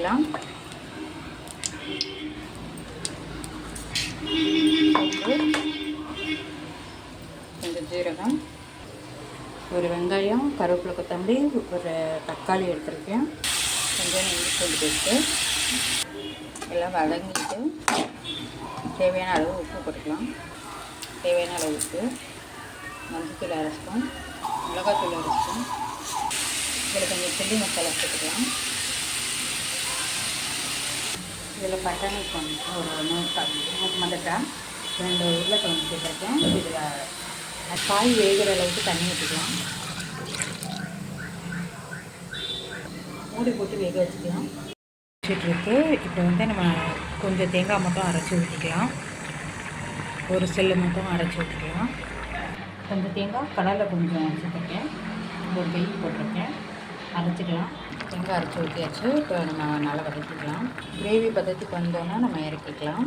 ஊற்றிக்கலாம். கொஞ்சம் ஜீரகம், ஒரு வெங்காயம், கருவேப்பிலை, கொத்தமல்லி, ஒரு தக்காளி எடுத்துருக்கேன், கொஞ்சம் இஞ்சி பூண்டு பேஸ்ட்டு எல்லாம் வதங்கிட்டு தேவையான அளவு உப்பு போட்டுக்கலாம். தேவையான அளவு உப்பு, மஞ்சத்தூள் அரை ஸ்பூன், மிளகாத்தூள் அரை ஸ்பூன், இதில் கொஞ்சம் சில்லி மசாலா போட்டுக்கலாம். இதில் பட்டாணி கொஞ்சம் ஒரு 100 மதட்டான் 2 உருளைக்கிழங்கு சேர்த்துருக்கேன். இதில் காய் வேகிற அளவுக்கு தண்ணி ஊற்றிக்கலாம். மூடி போட்டு வேக வச்சுக்கலாம். வச்சுட்ருக்கு. இப்போ நம்ம கொஞ்சம் தேங்காய் மட்டும் அரைச்சி ஊற்றிக்கலாம். ஒரு செல்லு மட்டும் அரைச்சி ஊற்றிக்கலாம். கொஞ்சம் தேங்காய் கடலை கொஞ்சம் சேர்த்துருக்கேன், ஒரு கை போட்டிருக்கேன், அரைச்சிக்கலாம். தேங்காய் அரைச்சி ஊற்றியாச்சு. இப்போ நம்ம நல்லா வதக்கிக்கலாம். கிரேவி பதத்துக்கு வந்தோன்னா நம்ம இறக்கிக்கலாம்.